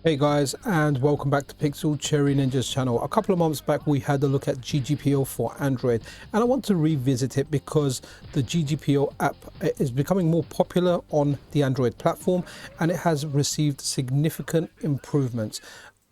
Hey guys, and welcome back to Pixel Cherry Ninja's channel. A couple of months back we had a look at GGPO for Android, and I want to revisit it because the GGPO app is becoming more popular on the Android platform and it has received significant improvements.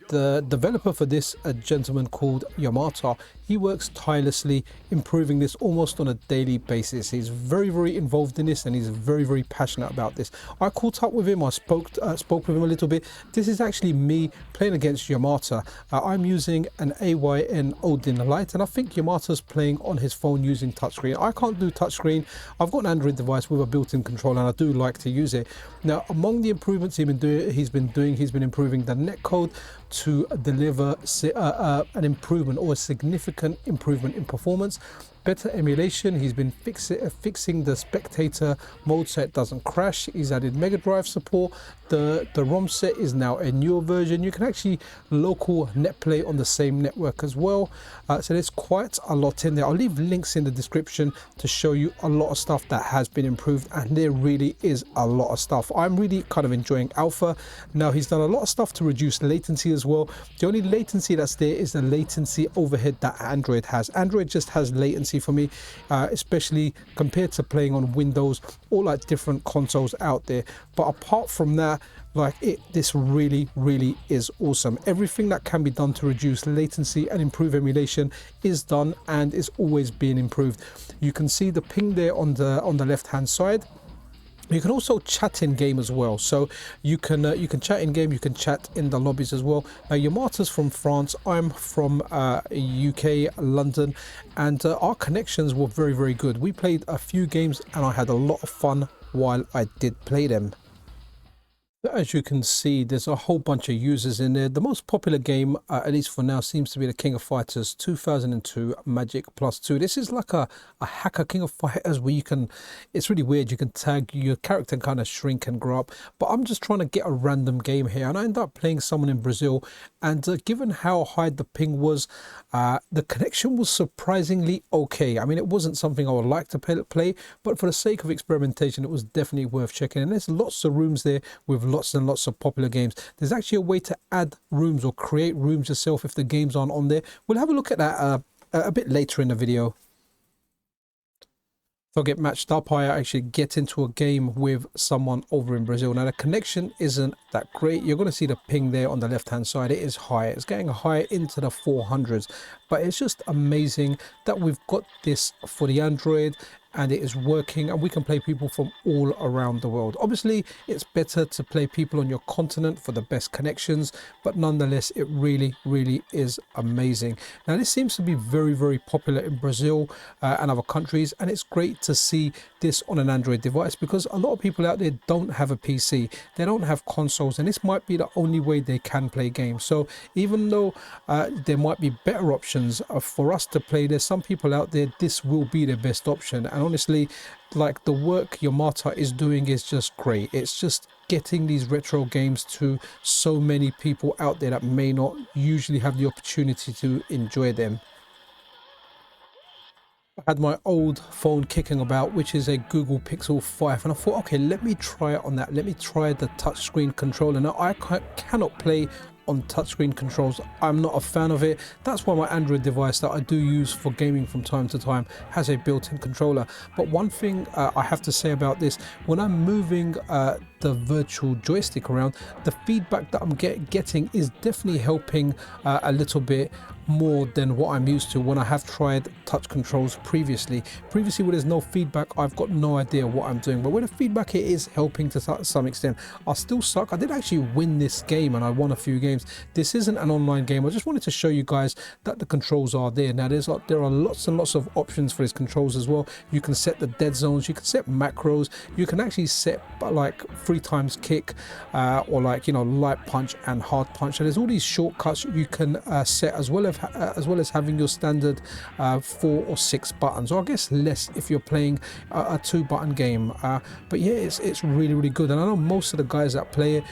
The developer for this, a gentleman called Yamata, he works tirelessly improving this almost on a daily basis. He's very involved in this and he's very passionate about this. I caught up with him, I spoke with him a little bit. This is actually me playing against Yamata. I'm using an AYN Odin Lite and I think Yamata's playing on his phone using touchscreen. I can't do touchscreen. I've got an Android device with a built-in controller and I do like to use it. Now, among the improvements he's been improving the netcode to deliver an improvement or a significant improvement in performance, better emulation. He's been fixing the spectator mode so it doesn't crash. He's added Mega Drive support. The ROM set is now a newer version. You can actually local net play on the same network as well. So there's quite a lot in there. I'll leave links in the description to show you a lot of stuff that has been improved, and there really is a lot of stuff. I'm really kind of enjoying alpha. Now, he's done a lot of stuff to reduce latency as well. The only latency that's there is the latency overhead that Android has. Android just has latency for me, especially compared to playing on Windows or like different consoles out there. But apart from that, this really is awesome. Everything that can be done to reduce latency and improve emulation is done and is always being improved. You can see the ping there on the left hand side. You can also chat in game as well, so you can chat in game, you can chat in the lobbies as well. Yamata's from France, I'm from UK, London, and our connections were very good. We played a few games and I had a lot of fun while I did play them. As you can see, there's a whole bunch of users in there. The most popular game, at least for now, seems to be the King of Fighters 2002 Magic Plus 2. This is like a hacker King of Fighters where you can, it's really weird, you can tag your character and kind of shrink and grow up. But I'm just trying to get a random game here, and I ended up playing someone in Brazil. And given how high the ping was, the connection was surprisingly okay. I mean, it wasn't something I would like to play, but for the sake of experimentation, it was definitely worth checking. And there's lots of rooms there with lots and lots of popular games. There's actually a way to add rooms or create rooms yourself if the games aren't on there. We'll have a look at that a bit later in the video. If I get matched up, I actually get into a game with someone over in Brazil. Now, the connection isn't that great. You're going to see the ping there on the left hand side. It is high. It's getting high into the 400s, but it's just amazing that we've got this for the Android and it is working, and we can play people from all around the world. Obviously, it's better to play people on your continent for the best connections, but nonetheless, it really is amazing. Now, this seems to be very popular in Brazil and other countries, and it's great to see this on an Android device because a lot of people out there don't have a PC, they don't have consoles, and this might be the only way they can play games. So even though there might be better options for us to play, there's some people out there this will be their best option. And honestly, like, the work Yamata is doing is just great. It's just getting these retro games to so many people out there that may not usually have the opportunity to enjoy them. I had my old phone kicking about, which is a Google Pixel 5, and I thought, okay, let me try it on that. Let me try the touchscreen controller. Now, I cannot play on touchscreen controls. I'm not a fan of it. That's why my Android device that I do use for gaming from time to time has a built-in controller. But one thing I have to say about this, when I'm moving the virtual joystick around, the feedback that I'm getting is definitely helping a little bit more than what I'm used to when I have tried touch controls previously. Where there's no feedback, I've got no idea what I'm doing, but when the feedback, it is helping to some extent. I still suck. I did actually win this game and I won a few games. This isn't an online game. I just wanted to show you guys that the controls are there. Now, there are lots and lots of options for these controls as well. You can set the dead zones, you can set macros, you can actually set like 3 times kick or like, you know, light punch and hard punch. So there's all these shortcuts you can set, as well as well as having your standard 4 or 6 buttons, or I guess less if you're playing a 2-button game. But yeah, it's really good, and I know most of the guys that play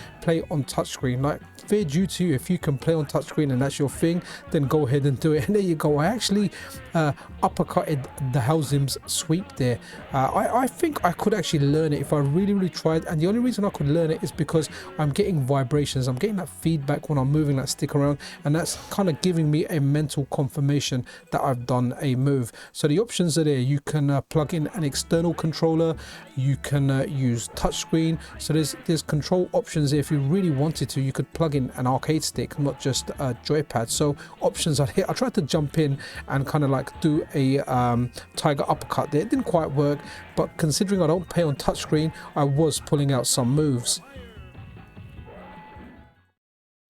on touchscreen. Like, fair due to you, if you can play on touchscreen and that's your thing, then go ahead and do it. And there you go. I actually uppercutted the Howzim's sweep there. I think I could actually learn it if I really tried, and the only reason I could learn it is because I'm getting vibrations, I'm getting that feedback when I'm moving that stick around, and that's kind of giving me a mental confirmation that I've done a move. So the options are there. You can plug in an external controller, you can use touchscreen, so there's control options there. If you really wanted to, you could plug in an arcade stick, not just a joypad. So options are here. I tried to jump in and kind of like do a tiger uppercut there. It didn't quite work, but considering I don't play on touchscreen, I was pulling out some moves.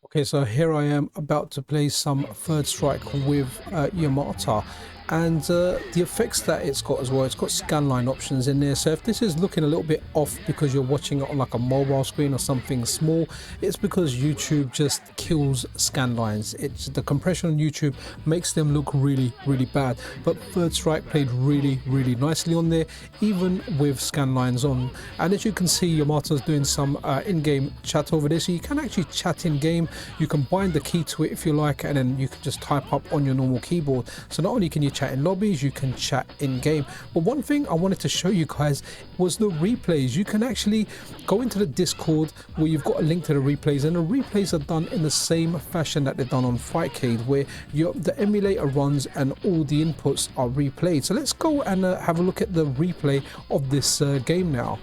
Okay, so here I am about to play some Third Strike with Yamata, and the effects that it's got as well, it's got scanline options in there. So if this is looking a little bit off because you're watching it on like a mobile screen or something small, it's because YouTube just kills scanlines. It's the compression on YouTube makes them look really bad. But Third Strike played really nicely on there, even with scanlines on. And as you can see, Yamata's doing some in-game chat over there, so you can actually chat in-game. You can bind the key to it if you like, and then you can just type up on your normal keyboard. So not only can you chat in lobbies, you can chat in game. But one thing I wanted to show you guys was the replays. You can actually go into the Discord where you've got a link to the replays, and the replays are done in the same fashion that they're done on Fightcade, where the emulator runs and all the inputs are replayed. So let's go and have a look at the replay of this game now.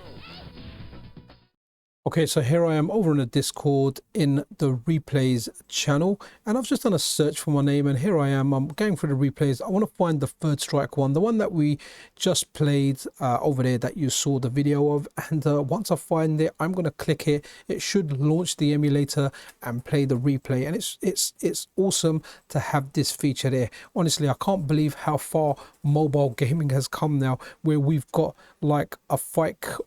Okay, so here I am over in the Discord in the replays channel, and I've just done a search for my name, and here I am. I'm going through the replays. I want to find the Third Strike one, the one that we just played over there that you saw the video of. And once I find it, I'm going to click it. It should launch the emulator and play the replay, and it's awesome to have this feature there. Honestly, I can't believe how far mobile gaming has come now, where we've got like a Fightcade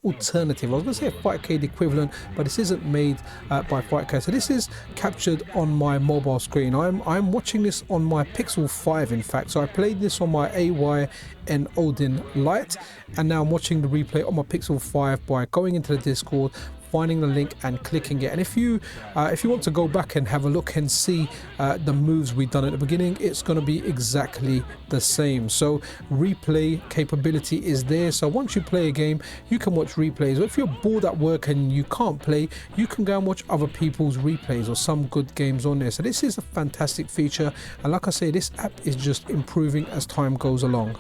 alternative. I was going to say a Fightcade equivalent, but this isn't made by Fightcade. So this is captured on my mobile screen. I'm watching this on my Pixel 5, in fact. So I played this on my AY and Odin Lite, and now I'm watching the replay on my Pixel 5 by going into the Discord, finding the link and clicking it. And if you want to go back and have a look and see the moves we've done at the beginning, it's going to be exactly the same. So replay capability is there, so once you play a game you can watch replays, or if you're bored at work and you can't play, you can go and watch other people's replays or some good games on there. So this is a fantastic feature, and like I say, this app is just improving as time goes along.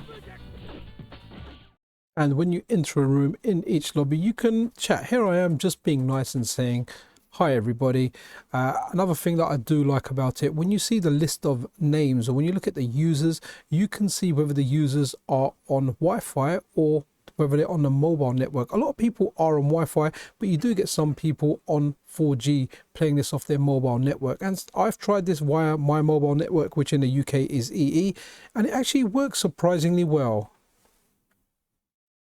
And when you enter a room in each lobby, you can chat. Here I am just being nice and saying hi everybody. Another thing that I do like about it, when you see the list of names, or when you look at the users, you can see whether the users are on Wi-Fi or whether they're on the mobile network. A lot of people are on Wi-Fi, but you do get some people on 4G playing this off their mobile network. And I've tried this via my mobile network, which in the UK is EE, and it actually works surprisingly well.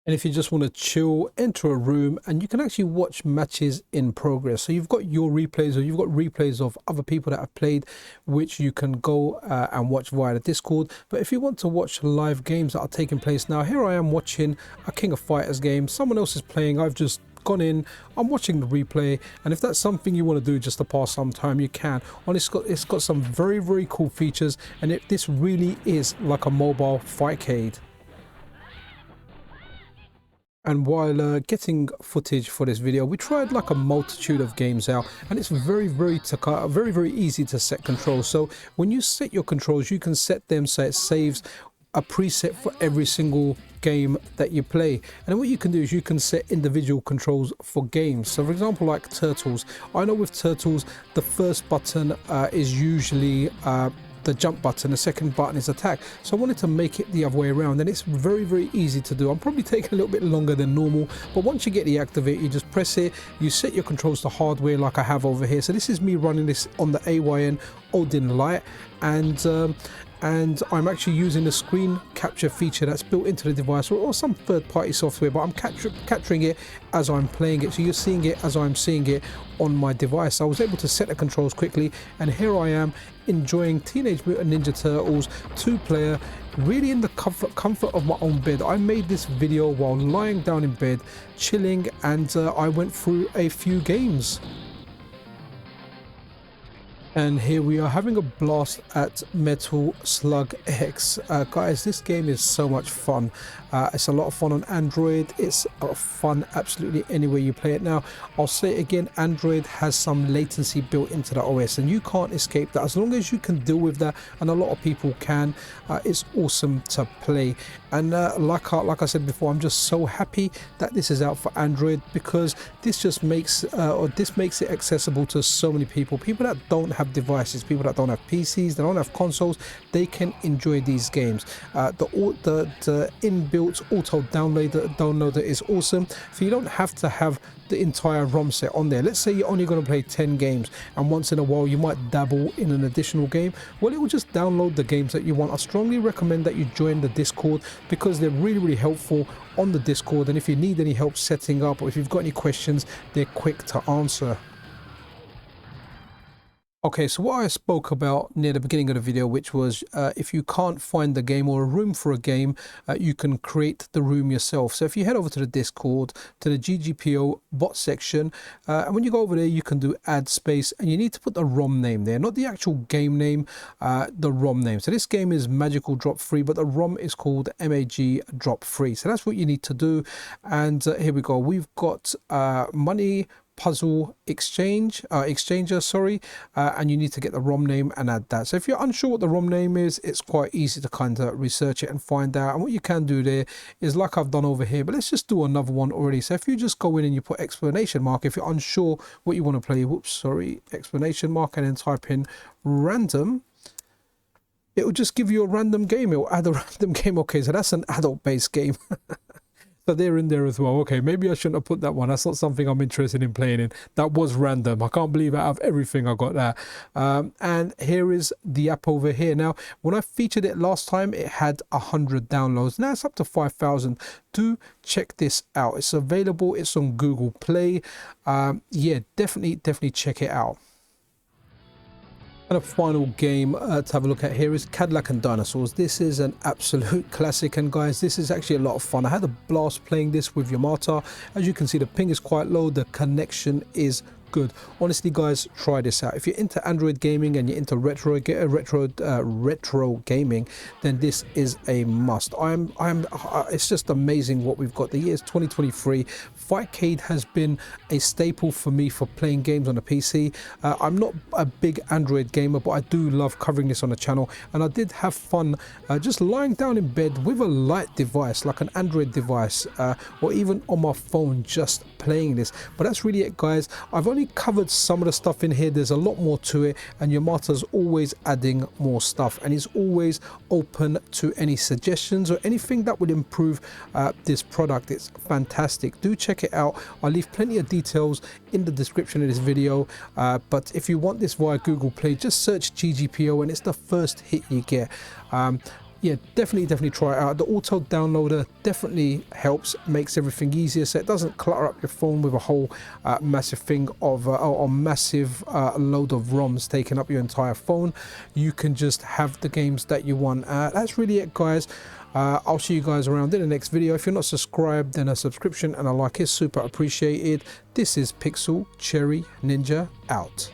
And if you just want to chill, enter a room and you can actually watch matches in progress. So you've got your replays, or you've got replays of other people that have played, which you can go and watch via the Discord. But if you want to watch live games that are taking place now, here I am watching a King of Fighters game. Someone else is playing. I've just gone in, I'm watching the replay, and if that's something you want to do just to pass some time, you can. And it's got some very cool features, and this really is like a mobile Fightcade. And while getting footage for this video, we tried like a multitude of games out, and it's very easy to set controls. So when you set your controls, you can set them so it saves a preset for every single game that you play. And then what you can do is you can set individual controls for games. So for example, like Turtles, I know with Turtles the first button is usually the jump button, the second button is attack. So I wanted to make it the other way around, and it's very easy to do. I'm probably taking a little bit longer than normal, but once you get the activate, you just press it, you set your controls to hardware like I have over here. So this is me running this on the AYN Odin Lite, and and I'm actually using the screen capture feature that's built into the device, or some third-party software, but I'm capturing it as I'm playing it, so you're seeing it as I'm seeing it on my device. I was able to set the controls quickly, and here I am enjoying Teenage Mutant Ninja Turtles 2-player, really in the comfort of my own bed. I made this video while lying down in bed, chilling, and I went through a few games. And here we are having a blast at Metal Slug X. Guys, this game is so much fun. It's a lot of fun on Android. It's fun absolutely anywhere you play it. Now, I'll say it again, Android has some latency built into the OS, and you can't escape that. As long as you can deal with that, and a lot of people can, it's awesome to play. And like I said before, I'm just so happy that this is out for Android, because this just makes it accessible to so many people. People that don't have devices, people that don't have PCs, they don't have consoles, they can enjoy these games. The inbuilt auto downloader is awesome, so you don't have to have the entire ROM set on there. Let's say you're only going to play 10 games, and once in a while you might dabble in an additional game. Well, it will just download the games that you want. I strongly recommend that you join the Discord, because they're really helpful on the Discord, and if you need any help setting up, or if you've got any questions, they're quick to answer. Okay, so what I spoke about near the beginning of the video, which was if you can't find the game or a room for a game, you can create the room yourself. So if you head over to the Discord, to the GGPO bot section, and when you go over there, you can do add space, and you need to put the ROM name there, not the actual game name, the ROM name. So this game is Magical Drop Free, but the ROM is called MAG Drop Free. So that's what you need to do. And here we go. We've got money puzzle exchanger, sorry, and you need to get the ROM name and add that. So if you're unsure what the ROM name is, it's quite easy to kind of research it and find out. And what you can do there is like I've done over here, but let's just do another one already. So if you just go in and you put exclamation mark, if you're unsure what you want to play, whoops, sorry, exclamation mark, and then type in random, it will just give you a random game. It will add a random game. Okay, so that's an adult based game. So they're in there as well. Okay, maybe I shouldn't have put that one. That's not something I'm interested in playing in. That was random. I can't believe out of everything I got that. And here is the app over here. Now, when I featured it last time, it had 100 downloads. Now it's up to 5,000. Do check this out. It's available. It's on Google Play. Yeah, definitely check it out. And a final game to have a look at here is Cadillac and Dinosaurs. This is an absolute classic, and guys, this is actually a lot of fun. I had a blast playing this with Yamata. As you can see, the ping is quite low, the connection is good. Honestly, guys, try this out. If you're into Android gaming and you're into retro gaming, then this is a must. It's just amazing what we've got. The year is 2023. Fightcade has been a staple for me for playing games on a PC. I'm not a big Android gamer, but I do love covering this on the channel, and I did have fun just lying down in bed with a light device like an Android device, or even on my phone, just playing this. But that's really it, guys. I've only covered some of the stuff in here. There's a lot more to it, and Yamata's always adding more stuff, and he's always open to any suggestions or anything that would improve this product. It's fantastic. Do check it out. I'll leave plenty of details in the description of this video, but if you want this via Google Play, just search GGPO and it's the first hit you get. Yeah, definitely try it out. The auto downloader definitely helps, makes everything easier, so it doesn't clutter up your phone with a whole massive thing of or massive load of ROMs taking up your entire phone. You can just have the games that you want. That's really it, guys. I'll see you guys around in the next video. If you're not subscribed, then a subscription and a like is super appreciated. This is Pixel Cherry Ninja out.